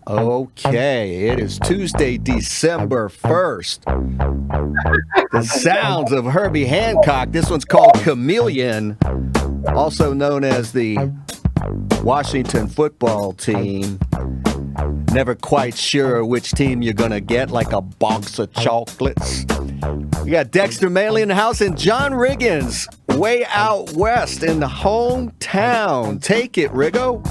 Okay, it is Tuesday, December 1st. The sounds of Herbie Hancock. This one's called Chameleon, also known as the Washington football team. Never quite sure which team you're going to get, like a box of chocolates. We got Dexter Manley in the house and John Riggins way out west in the hometown. Take it, Riggo.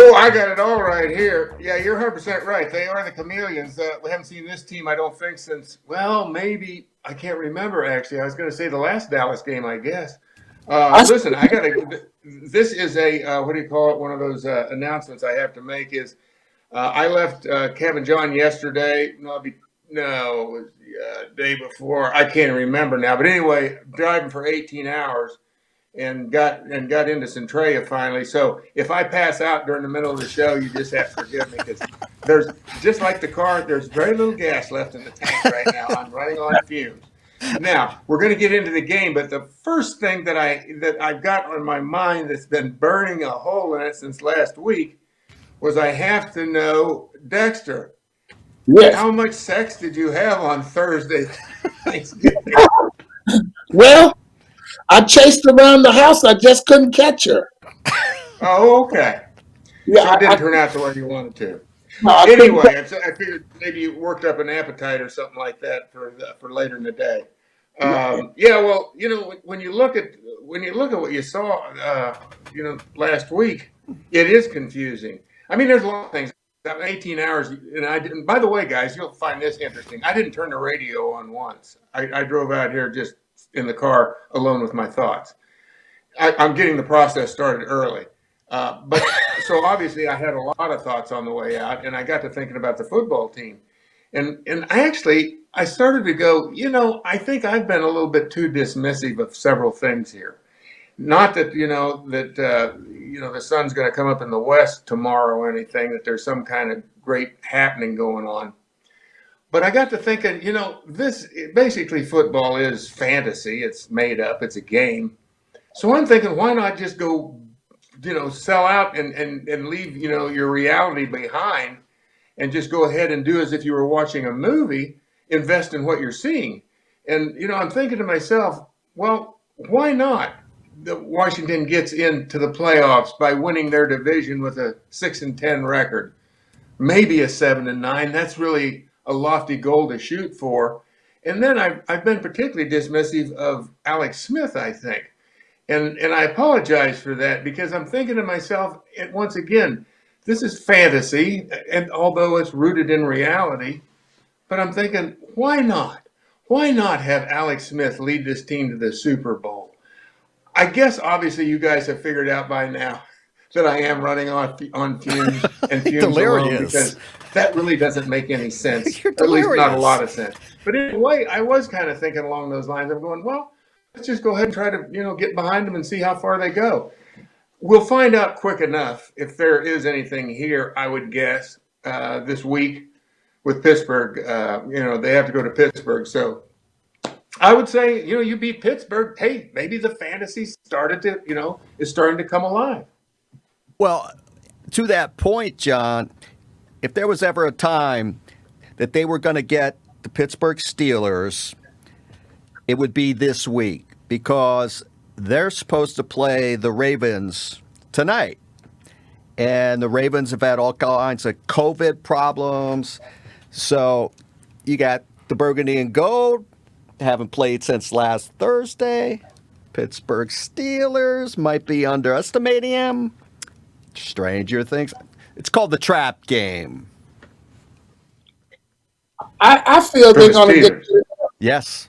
Oh, I got it all right here. Yeah, you're 100% right. They are the Chameleons. We haven't seen this team, I don't think, since, well, maybe, I can't remember, actually. I was going to say the last Dallas game, I guess. Listen, this is a, what do you call it? One of those announcements I have to make is, I left Kevin John yesterday. It was day before. I can't remember now. But anyway, driving for 18 hours and got into Centrailia finally. So if I pass out during the middle of the show, you just have to forgive me because there's, just like the car, there's very little gas left in the tank right now. I'm running on fumes. Now, we're going to get into the game, but the first thing that I've got on my mind that's been burning a hole in it since last week was I have to know, Dexter, yes. How much sex did you have on Thursday Thanksgiving? Well, I chased around the house. I just couldn't catch her. Oh, okay. Yeah, so it didn't turn out the way you wanted to. No, anyway, I figured maybe you worked up an appetite or something like that for later in the day. Yeah, well, when you look at what you saw, last week, it is confusing. I mean, there's a lot of things. 18 hours, and I didn't. By the way, guys, you'll find this interesting. I didn't turn the radio on once. I drove out here just in the car alone with my thoughts. I'm getting the process started early, but so obviously I had a lot of thoughts on the way out, and I got to thinking about the football team, and I started to go. I think I've been a little bit too dismissive of several things here. Not that the sun's going to come up in the west tomorrow or anything, that there's some kind of great happening going on. But I got to thinking, basically football is fantasy. It's made up. It's a game. So I'm thinking, why not just go, sell out and leave, your reality behind and just go ahead and do as if you were watching a movie, invest in what you're seeing. And, I'm thinking to myself, well, why not? Washington gets into the playoffs by winning their division with a 6-10 record, maybe a 7-9. That's really a lofty goal to shoot for. And then I've been particularly dismissive of Alex Smith, I think, and I apologize for that because I'm thinking to myself, once again, this is fantasy, and although it's rooted in reality, but I'm thinking, why not? Why not have Alex Smith lead this team to the Super Bowl? I guess obviously you guys have figured out by now that I am running on fumes and fumes alone because that really doesn't make any sense, or at least not a lot of sense. But anyway, I was kind of thinking along those lines. I'm going, well, let's just go ahead and try to get behind them and see how far they go. We'll find out quick enough if there is anything here. I would guess this week with Pittsburgh, they have to go to Pittsburgh, so. I would say, you beat Pittsburgh. Hey, maybe the fantasy is starting to come alive. Well, to that point, John, if there was ever a time that they were going to get the Pittsburgh Steelers, it would be this week because they're supposed to play the Ravens tonight. And the Ravens have had all kinds of COVID problems. So you got the burgundy and gold. Haven't played since last Thursday. Pittsburgh Steelers might be underestimating him. Stranger things. It's called the trap game. I feel they're going to get. Yes.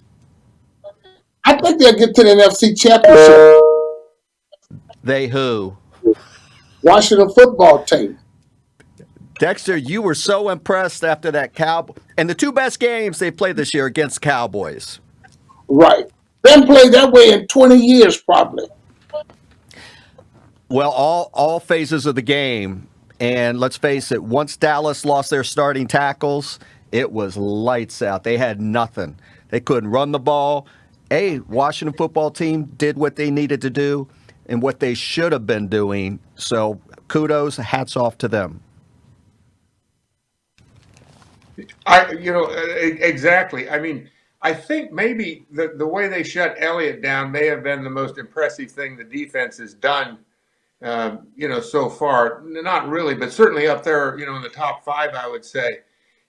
I think they'll get to the NFC Championship. They who? Washington football team. Dexter, you were so impressed after that Cowboy. And the two best games they played this year against Cowboys. Right. They haven't played that way in 20 years, probably. Well, all phases of the game. And let's face it, once Dallas lost their starting tackles, it was lights out. They had nothing. They couldn't run the ball. Washington football team did what they needed to do. and what they should have been doing. So kudos, hats off to them. Exactly. I mean, I think maybe the way they shut Elliott down may have been the most impressive thing the defense has done, so far. Not really, but certainly up there, in the top five, I would say.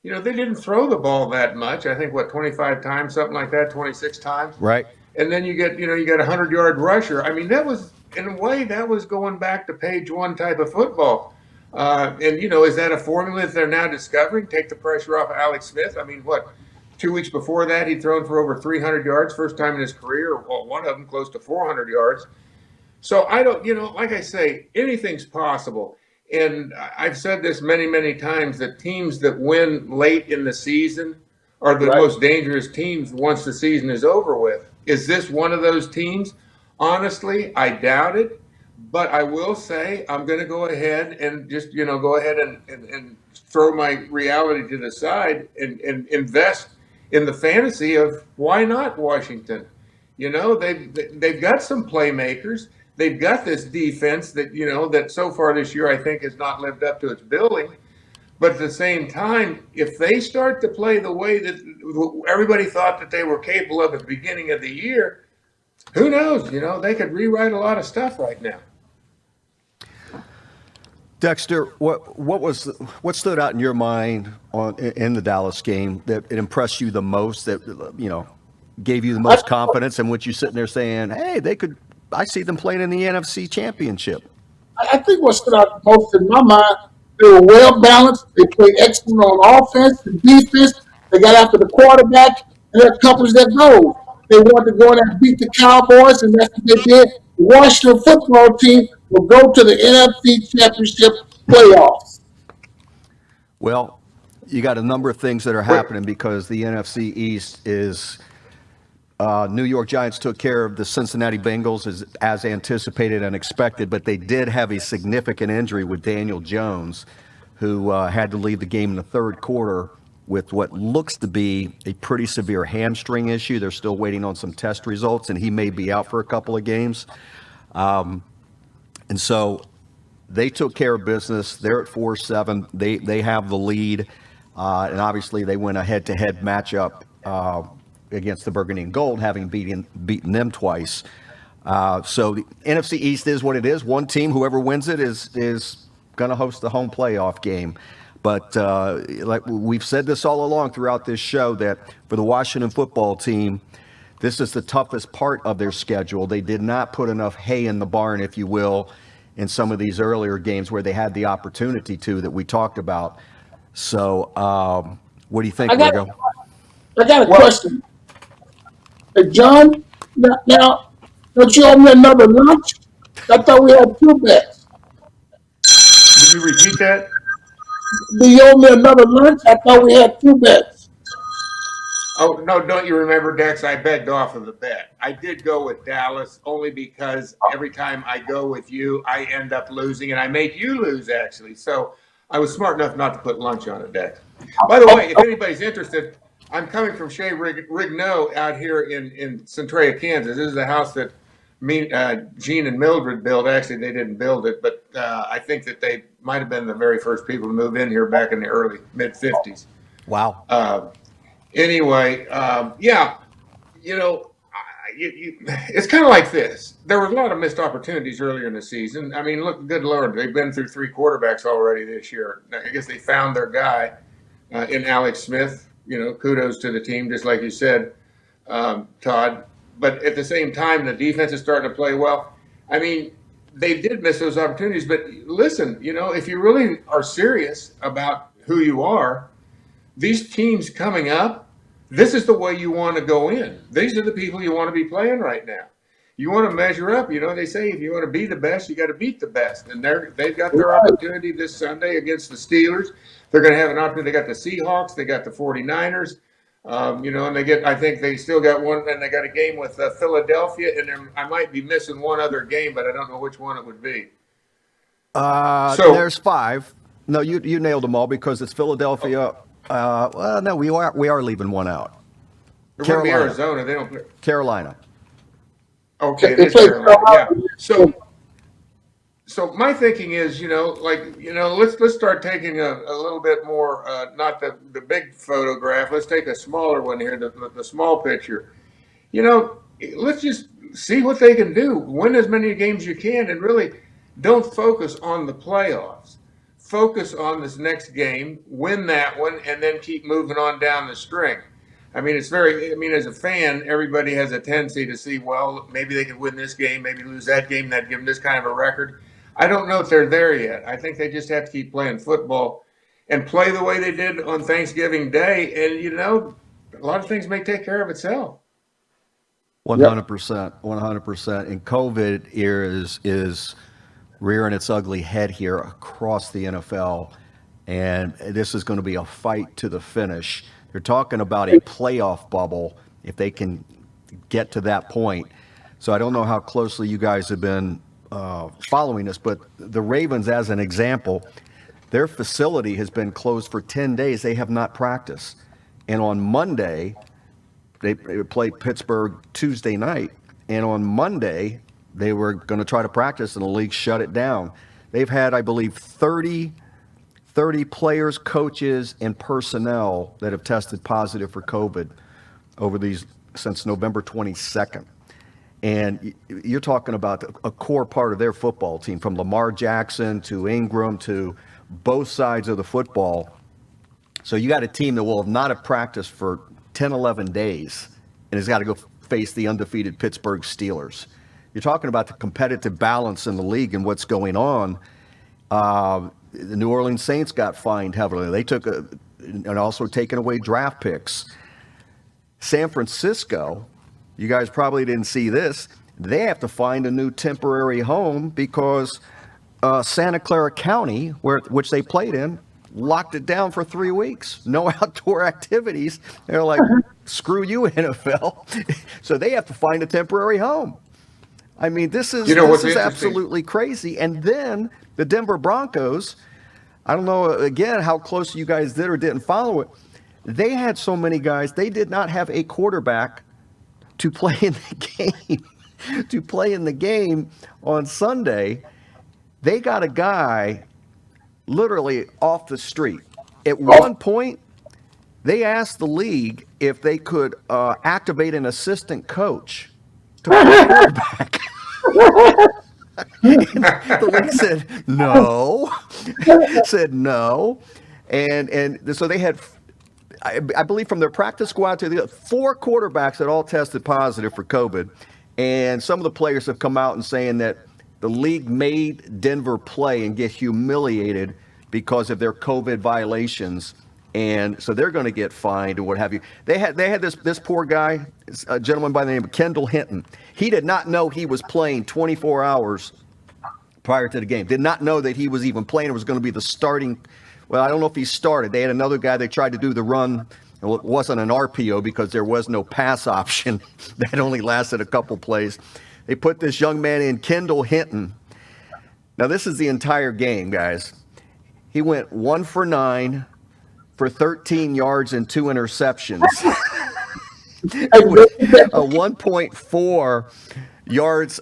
They didn't throw the ball that much. I think, 25 times, something like that, 26 times. Right. And then you got a 100-yard rusher. I mean, that was, in a way, that was going back to page one type of football. Is that a formula that they're now discovering? Take the pressure off of Alex Smith. I mean, 2 weeks before that, he'd thrown for over 300 yards, first time in his career. Well, one of them close to 400 yards. So I don't, like I say, anything's possible. And I've said this many, many times, that teams that win late in the season are the most dangerous teams once the season is over with. Is this one of those teams? Honestly, I doubt it. But I will say I'm going to go ahead and just, go ahead and throw my reality to the side and invest in the fantasy of why not Washington. They've got some playmakers. They've got this defense that, that so far this year I think has not lived up to its billing. But at the same time, if they start to play the way that everybody thought that they were capable of at the beginning of the year, who knows? They could rewrite a lot of stuff right now. Dexter, what stood out in your mind in the Dallas game that it impressed you the most, that gave you the most confidence, and what you sitting there saying, hey, I see them playing in the NFC Championship? I think what stood out most in my mind, they were well balanced. They played excellent on offense and defense. They got after the quarterback, and they accomplished their goal. They wanted to go in and beat the Cowboys, and that's what they did. The Washington football team will go to the NFC Championship playoffs. Well, you got a number of things that are happening because the NFC East is New York Giants took care of the Cincinnati Bengals as anticipated and expected, but they did have a significant injury with Daniel Jones, who had to leave the game in the third quarter with what looks to be a pretty severe hamstring issue. They're still waiting on some test results, and he may be out for a couple of games. And so they took care of business. They're at 4-7. They have the lead, and obviously they win a head-to-head matchup against the Burgundy and Gold, having beaten them twice. So the NFC East is what it is. One team, whoever wins it, is going to host the home playoff game. But like we've said this all along throughout this show, that for the Washington football team, this is the toughest part of their schedule. They did not put enough hay in the barn, if you will, in some of these earlier games where they had the opportunity to, that we talked about. So what do you think, Riggo? I got a question. Hey, John, now, don't you owe me another lunch? I thought we had 2 bets. Did you repeat that? Do you owe me another lunch? I thought we had 2 bets. Oh, no, don't you remember, Dex? I begged off of the bet. I did go with Dallas only because every time I go with you, I end up losing, and I make you lose, actually. So I was smart enough not to put lunch on it, Dex. By the way, if anybody's interested, I'm coming from Chez Riggo out here in Centrailia, Kansas. This is the house that Gene and Mildred built. Actually, they didn't build it, but I think that they might have been the very first people to move in here back in the early mid-50s. Wow. Anyway, yeah, it's kind of like this. There was a lot of missed opportunities earlier in the season. I mean, look, good Lord, they've been through 3 quarterbacks already this year. I guess they found their guy in Alex Smith. Kudos to the team, just like you said, Todd. But at the same time, the defense is starting to play well. I mean, they did miss those opportunities. But listen, if you really are serious about who you are, these teams coming up, this is the way you want to go in. These are the people you want to be playing right now. You want to measure up. They say if you want to be the best, you got to beat the best. And they've got their opportunity this Sunday against the Steelers. They're going to have an opportunity. They got the Seahawks. They got the 49ers. And I think they still got one, and they got a game with Philadelphia. And I might be missing one other game, but I don't know which one it would be. There's 5. No, you nailed them all because it's Philadelphia. Well, no, we are leaving one out. Carolina. Arizona. They don't play. Carolina. Okay, it is Carolina. Yeah. So So my thinking is, let's start taking a little bit more, not the big photograph. Let's take a smaller one here, the small picture. You know, let's just see what they can do. Win as many games you can, and really don't focus on the playoffs. Focus on this next game, win that one, and then keep moving on down the string. As a fan, everybody has a tendency to see, well, maybe they could win this game, maybe lose that game, that'd give them this kind of a record. I don't know if they're there yet. I think they just have to keep playing football and play the way they did on Thanksgiving Day. And, a lot of things may take care of itself. 100%, 100%. And COVID is rearing its ugly head here across the NFL, and this is going to be a fight to the finish. They're talking about a playoff bubble if they can get to that point. So I don't know how closely you guys have been following this, but the Ravens, as an example, their facility has been closed for 10 days. They have not practiced. And on Monday, they played Pittsburgh Tuesday night, and on Monday, they were going to try to practice, and the league shut it down. They've had, I believe, 30 players, coaches, and personnel that have tested positive for COVID since November 22nd. And you're talking about a core part of their football team, from Lamar Jackson to Ingram to both sides of the football. So you got a team that will not have practiced for 10, 11 days and has got to go face the undefeated Pittsburgh Steelers. You're talking about the competitive balance in the league and what's going on. The New Orleans Saints got fined heavily. They took and also taken away draft picks. San Francisco, you guys probably didn't see this. They have to find a new temporary home because Santa Clara County, which they played in, locked it down for 3 weeks. No outdoor activities. They're like, screw you, NFL. So they have to find a temporary home. I mean, this is absolutely crazy. And then the Denver Broncos, I don't know, again, how close you guys did or didn't follow it. They had so many guys, they did not have a quarterback to play in the game, on Sunday. They got a guy literally off the street. At one point, they asked the league if they could activate an assistant coach to play quarterback. The league said no. And so they had, I believe, from their practice squad to the 4 quarterbacks that all tested positive for COVID. And some of the players have come out and saying that the league made Denver play and get humiliated because of their COVID violations. And so they're going to get fined or what have you. They had this poor guy, a gentleman by the name of Kendall Hinton. He did not know he was playing 24 hours prior to the game. Did not know that he was even playing. It was going to be the starting. Well, I don't know if he started. They had another guy. They tried to do the run. It wasn't an RPO because there was no pass option. That only lasted a couple plays. They put this young man in, Kendall Hinton. Now, this is the entire game, guys. He went 1 for 9 for 13 yards and 2 interceptions. A 1.4 yards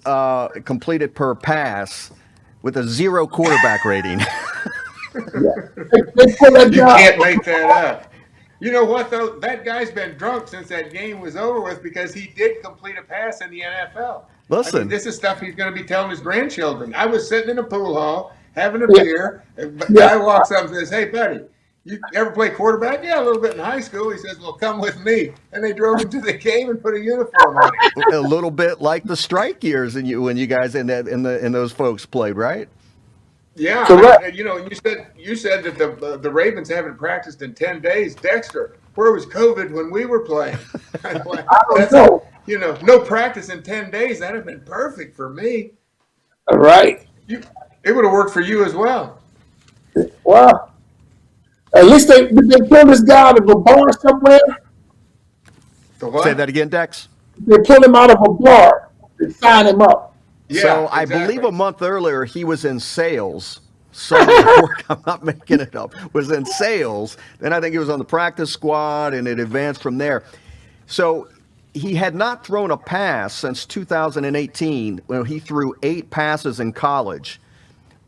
completed per pass with a 0 quarterback rating. You can't make that up. You know what, though? That guy's been drunk since that game was over with because he did complete a pass in the NFL. Listen. This is stuff he's going to be telling his grandchildren. I was sitting in a pool hall having a beer. A guy walks up and says, "Hey, buddy, you ever play quarterback?" "Yeah, a little bit in high school." He says, "Well, come with me." And they drove him to the game and put a uniform on him. A little bit like the strike years when you guys and those folks played, right? Yeah, you said that the Ravens haven't practiced in 10 days. Dexter, where was COVID when we were playing? I don't know. No practice in 10 days. That'd have been perfect for me. All right. It would have worked for you as well. Well, at least they pulled this guy out of a bar somewhere. The what? Say that again, Dex. They pulled him out of a bar and signed him up. Yeah, so I exactly. believe a month earlier he was in sales. I'm not making it up. Was in sales. Then I think he was on the practice squad, and it advanced from there. So he had not thrown a pass since 2018 when he threw 8 passes in college.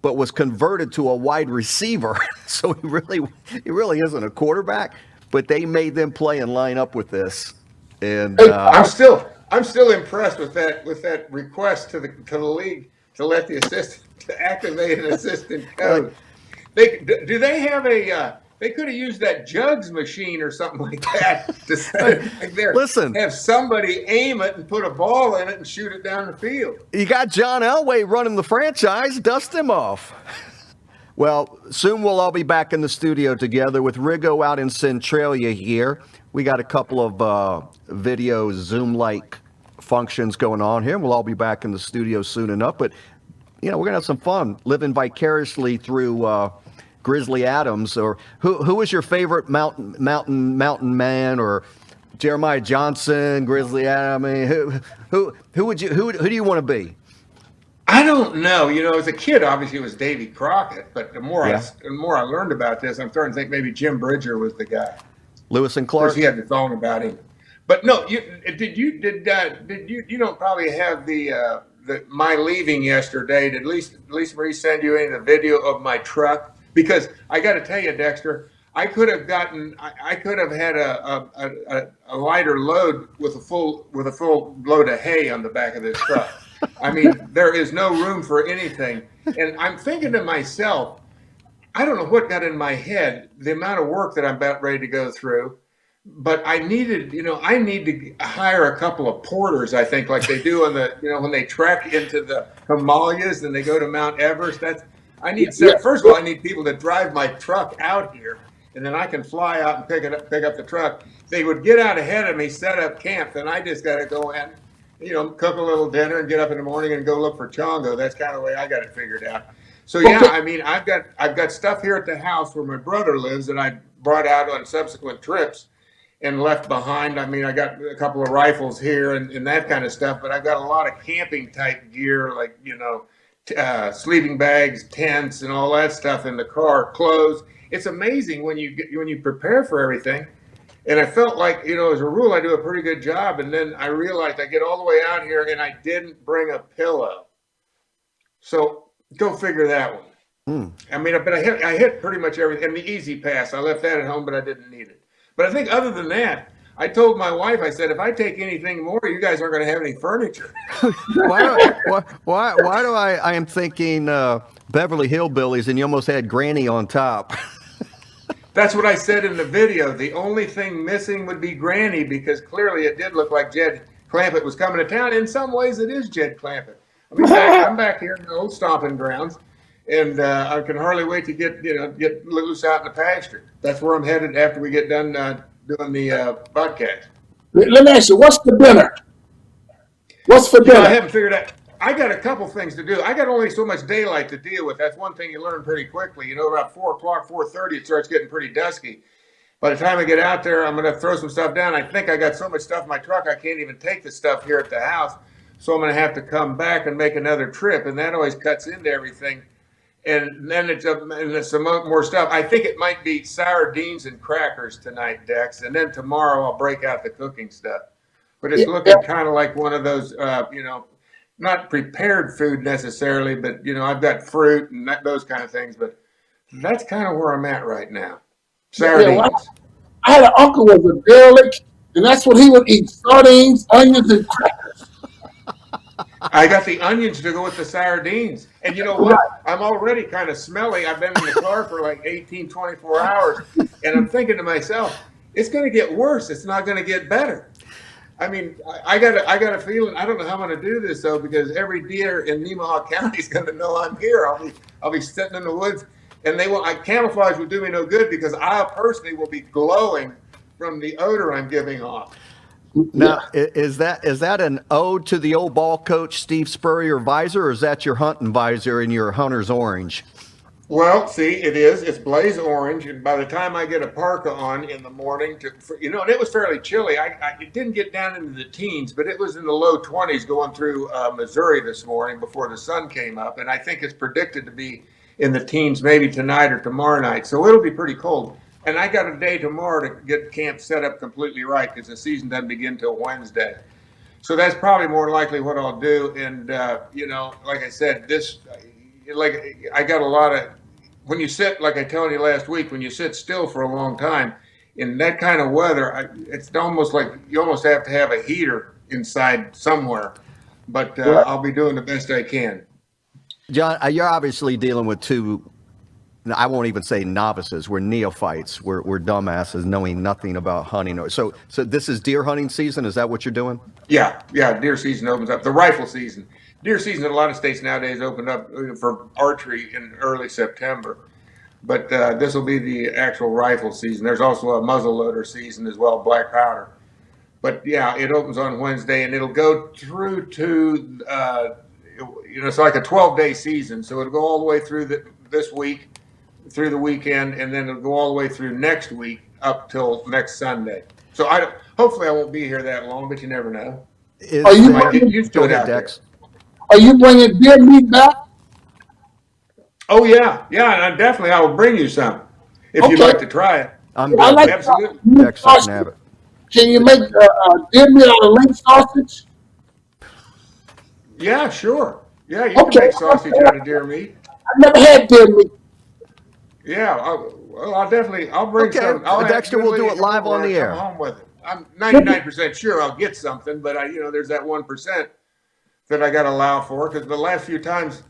but was converted to a wide receiver. So he really isn't a quarterback. But they made them play and line up with this. And I'm still impressed with that request to the league to let the assistant to activate an assistant coach. Do they have they could have used that jugs machine or something like that to set it back there. Listen, have somebody aim it and put a ball in it and shoot it down the field. You got John Elway running the franchise. Dust him off. Well, soon we'll all be back in the studio together with Riggo out in Centrailia here. We got a couple of video Zoom-like functions going on here. We'll all be back in the studio soon enough. But, we're going to have some fun living vicariously through Grizzly Adams. Or who is your favorite mountain man, or Jeremiah Johnson, Grizzly Adams? I mean, who do you want to be? I don't know. As a kid, obviously it was Davy Crockett, but the more I learned about this, I'm starting to think maybe Jim Bridger was the guy. Lewis and Clark. Of course, he had the song about him. But no, you don't probably have the my leaving yesterday. Did Lisa Marie send you any of the video of my truck? Because I got to tell you, Dexter, I could have had a lighter load with a full load of hay on the back of this truck. I mean, there is no room for anything. And I'm thinking to myself, I don't know what got in my head, the amount of work that I'm about ready to go through. But I need to hire a couple of porters, I think, like they do on when they trek into the Himalayas and they go to Mount Everest. First of all, I need people to drive my truck out here, and then I can fly out and pick up the truck. They would get out ahead of me, set up camp, and I just got to go in, cook a little dinner and get up in the morning and go look for chongo. That's kind of the way I got it figured out. So yeah, I mean, I've got stuff here at the house where my brother lives that I brought out on subsequent trips and left behind. I mean, I got a couple of rifles here and that kind of stuff, but I've got a lot of camping type gear, like sleeping bags, tents, and all that stuff in the car, clothes. It's amazing when you prepare for everything. And I felt like, as a rule, I do a pretty good job. And then I realized I get all the way out here and I didn't bring a pillow. So go figure that one. I mean, but I hit pretty much everything. And the Easy Pass, I left that at home, but I didn't need it. But I think other than that, I told my wife, I said, if I take anything more, you guys aren't going to have any furniture. why do I am thinking Beverly Hillbillies and you almost had Granny on top? That's what I said in the video. The only thing missing would be Granny, because clearly it did look like Jed Clampett was coming to town. In some ways, it is Jed Clampett. I mean, I'm back here in the old stomping grounds, and I can hardly wait to get loose out in the pasture. That's where I'm headed after we get done doing the podcast. Let me ask you, what's for dinner? What's for dinner? I haven't figured out. I got a couple things to do. I got only so much daylight to deal with. That's one thing you learn pretty quickly. About 4 o'clock, 4:30, it starts getting pretty dusky. By the time I get out there, I'm going to throw some stuff down. I think I got so much stuff in my truck, I can't even take the stuff here at the house. So I'm going to have to come back and make another trip. And that always cuts into everything. And then it's some more stuff. I think it might be sardines and crackers tonight, Dex. And then tomorrow I'll break out the cooking stuff. But it's looking kind of like one of those, not prepared food necessarily, but, I've got fruit and those kind of things. But that's kind of where I'm at right now. Sardines. Yeah, I had an uncle who was a derelict, and that's what he would eat: sardines, onions, and crackers. I got the onions to go with the sardines. And you know what? I'm already kind of smelly. I've been in the car for like 18, 24 hours. And I'm thinking to myself, it's going to get worse. It's not going to get better. I mean, I got a feeling. I don't know how I'm going to do this, though, because every deer in Nemaha County is going to know I'm here. I'll be sitting in the woods. And camouflage will do me no good, because I personally will be glowing from the odor I'm giving off. Now, is that an ode to the old ball coach Steve Spurrier visor, or is that your hunting visor and your hunter's orange? Well, see, it is. It's blaze orange, and by the time I get a parka on in the morning, and it was fairly chilly. It didn't get down into the teens, but it was in the low 20s going through Missouri this morning before the sun came up, and I think it's predicted to be in the teens maybe tonight or tomorrow night. So it'll be pretty cold. And I got a day tomorrow to get camp set up completely right, because the season doesn't begin till Wednesday. So that's probably more likely what I'll do. And, like I said, like I got a lot of, when you sit, like I told you last week, when you sit still for a long time in that kind of weather, it's almost like you almost have to have a heater inside somewhere. But Right. I'll be doing the best I can. John, you're obviously dealing with two. I won't even say novices. We're neophytes. We're dumbasses knowing nothing about hunting. So this is deer hunting season. Is that what you're doing? Yeah, yeah. Deer season opens up. The rifle season. Deer season in a lot of states nowadays open up for archery in early September. But this will be the actual rifle season. There's also a muzzleloader season as well, black powder. But yeah, it opens on Wednesday and it'll go through to it's like a 12-day season. So it'll go all the way through this week, through the weekend, and then it'll go all the way through next week up till next Sunday. So hopefully I won't be here that long, but you never know. Are you I might get used to Go it ahead, out there. Dex. Are you bringing deer meat back? Oh yeah, yeah, and definitely I will bring you some if you'd Okay. like to try it. I'm I good. like Absolutely. Dex doesn't have it. Can you make deer meat out of link sausage? Yeah, sure. Yeah, you Okay. can make sausage out of deer meat. I've never had deer meat. Yeah, I'll definitely, I'll bring Okay, some. I'll Dexter, we'll do it live on the air. Come home with it. I'm 99% sure I'll get something, but there's that 1% that I got to allow for because the last few times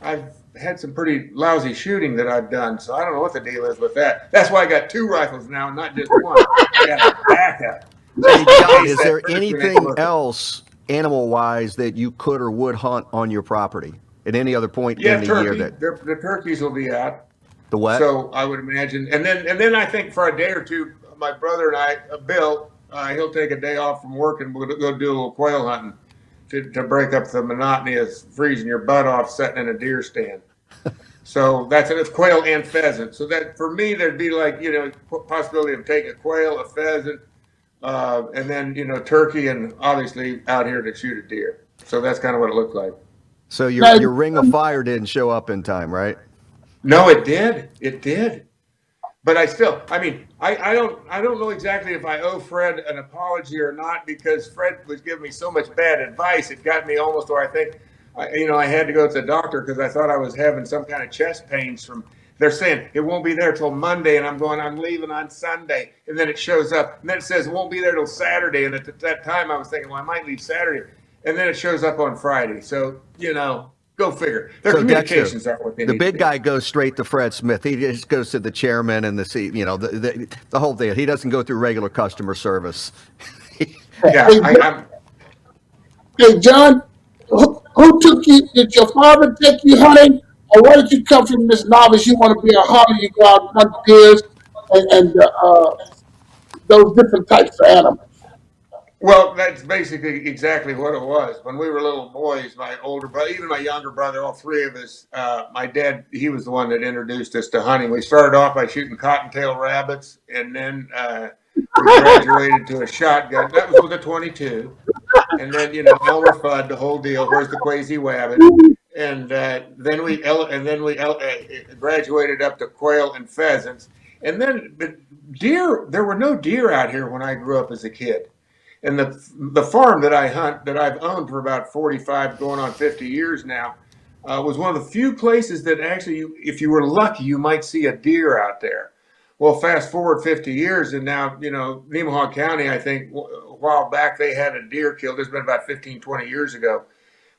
I've had some pretty lousy shooting that I've done, so I don't know what the deal is with that. That's why I got two rifles now, not just one. I got a backup. Hey, John, is that there first one ain't anything working. else animal-wise that you could or would hunt on your property at any other point Yeah, in the turkey. year? The turkeys will be out. The what? So I would imagine, and then I think for a day or two, my brother and I, Bill, he'll take a day off from work and we'll go do a little quail hunting to break up the monotony of freezing your butt off sitting in a deer stand. So it's quail and pheasant. So that for me, there'd be like possibility of taking a quail, a pheasant, and then turkey, and obviously out here to shoot a deer. So that's kind of what it looked like. So your ring of fire didn't show up in time, right? No, it did. It did. But I don't know exactly if I owe Fred an apology or not because Fred was giving me so much bad advice. It got me almost where I think, I had to go to the doctor because I thought I was having some kind of chest pains from. They're saying it won't be there till Monday, and I'm leaving on Sunday, and then it shows up, and then it says it won't be there till Saturday, and at that time I was thinking, well, I might leave Saturday, and then it shows up on Friday. So go figure. Their communications Dexter, aren't what they the need big to be. guy goes straight to Fred Smith. He just goes to the chairman and the whole deal. He doesn't go through regular customer service. Yeah, Hey, John, who took you? Did your father take you hunting? Or where did you come from, this novice? You want to be a hunter, you go out and hunt deers and those different types of animals. well, that's basically exactly what it was. When we were little boys, my older brother, even my younger brother, all three of us, my dad, he was the one that introduced us to hunting. We started off by shooting cottontail rabbits, and then we graduated to a shotgun. That was with a 22. And then, Elmer Fudd, the whole deal. Where's the crazy wabbit? And then we graduated up to quail and pheasants. And then deer, there were no deer out here when I grew up as a kid. And the farm that I've owned for about 45, going on 50 years now, was one of the few places that actually, if you were lucky, you might see a deer out there. Well, fast forward 50 years, and now, Nemaha County, I think, a while back, they had a deer killed. It's been about 15, 20 years ago.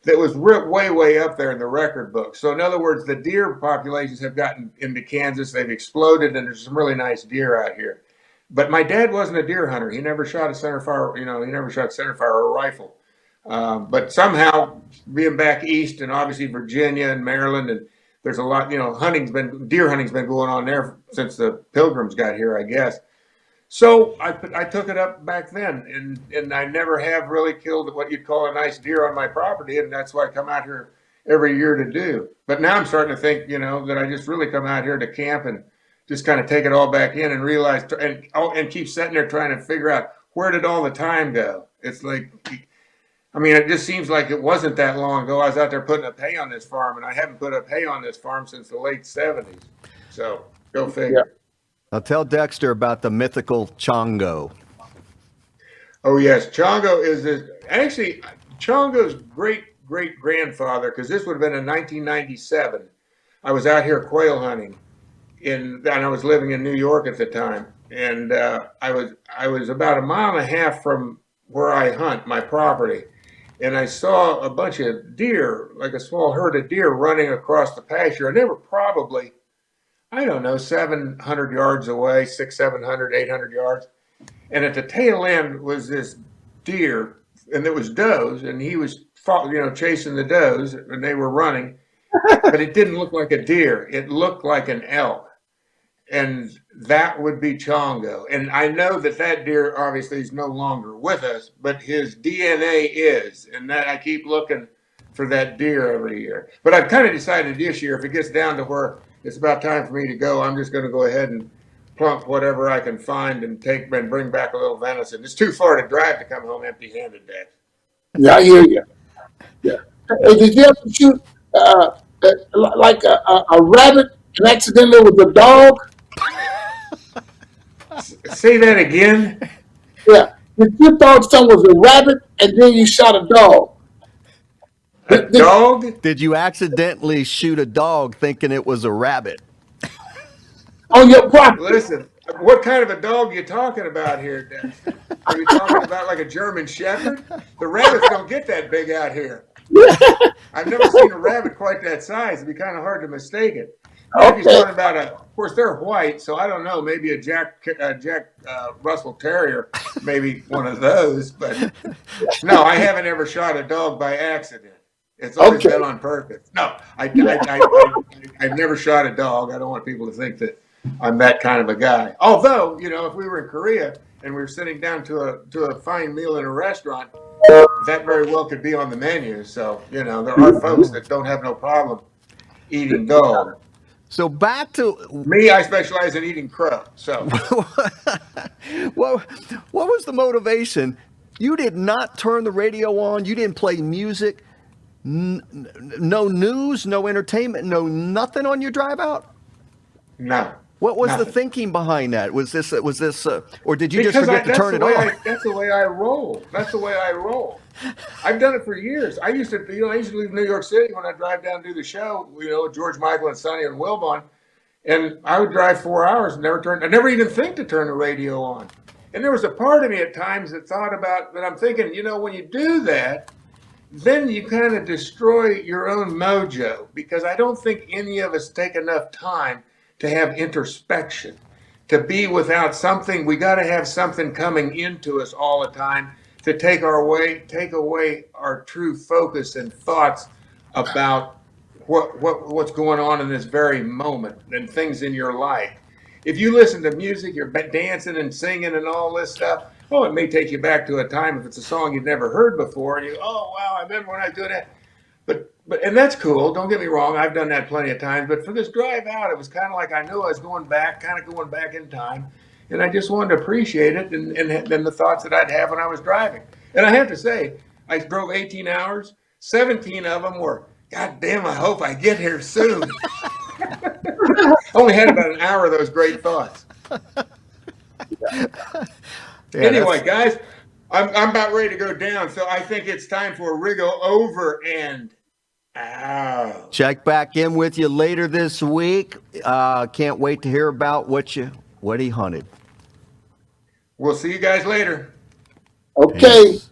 That was way, way up there in the record book. So, in other words, the deer populations have gotten into Kansas. They've exploded, and there's some really nice deer out here. But my dad wasn't a deer hunter. He never shot a centerfire, he never shot centerfire or a rifle. But somehow, being back east, and obviously Virginia and Maryland, and there's a lot, deer hunting's been going on there since the Pilgrims got here, I guess. So I took it up back then, and I never have really killed what you'd call a nice deer on my property, and that's what I come out here every year to do. But now I'm starting to think, that I just really come out here to camp and just kind of take it all back in and realize and keep sitting there trying to figure out where did all the time go. It's like, it just seems like it wasn't that long ago. I was out there putting up hay on this farm, and I haven't put up hay on this farm since the late 70s. So go figure. Yeah. Now tell Dexter about the mythical Chongo. Oh yes, Chongo Chongo's great grandfather, because this would have been in 1997. I was out here quail hunting and I was living in New York at the time, and I was about a mile and a half from where I hunt my property, and I saw a bunch of deer, like a small herd of deer, running across the pasture, and they were probably, I don't know, 700 yards away, 700, 800 yards, and at the tail end was this deer, and there was does, and he was, chasing the does, and they were running, but it didn't look like a deer. It looked like an elk, and that would be Chongo. And I know that that deer obviously is no longer with us, but his DNA is, and that I keep looking for that deer every year. But I've kind of decided this year, if it gets down to where it's about time for me to go, I'm just going to go ahead and plunk whatever I can find and bring back a little venison. It's too far to drive to come home empty-handed, Dad. Yeah, I hear you. Yeah. Hey, did you ever shoot like a rabbit and accidentally with a dog? Say that again. Yeah. If you thought something was a rabbit and then you shot a dog. A dog? Did you accidentally shoot a dog thinking it was a rabbit? On your property. Listen, what kind of a dog are you talking about here, Dexter? Are you talking about like a German Shepherd? The rabbits don't get that big out here. I've never seen a rabbit quite that size. It'd be kind of hard to mistake it. If you're talking about of course, they're white, so I don't know, maybe a Jack Russell Terrier, maybe one of those. But no, I haven't ever shot a dog by accident. It's always been on purpose. No, I've never shot a dog. I don't want people to think that I'm that kind of a guy. Although, if we were in Korea and we were sitting down to a fine meal in a restaurant, that very well could be on the menu. So, there are folks that don't have no problem eating dog. So back to me, I specialize in eating crow. So, well, what was the motivation? You did not turn the radio on. You didn't play music. No news, no entertainment, no nothing on your drive out. No. What was nothing. the thinking behind that? Was this, or did you just forget to turn it on? That's the way I roll. That's the way I roll. I've done it for years. I used to leave New York City when I drive down to do the show. George Michael and Sonny and Wilbon, and I would drive 4 hours and I never even think to turn the radio on. And there was a part of me at times that thought about that. I'm thinking, when you do that, then you kind of destroy your own mojo, because I don't think any of us take enough time to have introspection, to be without something. We got to have something coming into us all the time to take away our true focus and thoughts about what's going on in this very moment and things in your life. If you listen to music, you're dancing and singing and all this stuff. Oh, it may take you back to a time if it's a song you've never heard before, and wow, I remember when I was doing that. But and that's cool. Don't get me wrong. I've done that plenty of times. But for this drive out, it was kind of like I knew I was going back in time, and I just wanted to appreciate it and the thoughts that I'd have when I was driving. And I have to say, I drove 18 hours. 17 of them were, God damn, I hope I get here soon. Only had about an hour of those great thoughts. Yeah, anyway, guys, I'm about ready to go down, so I think it's time for Riggo over and out. Check back in with you later this week. Can't wait to hear about what he hunted. We'll see you guys later. Okay. Peace.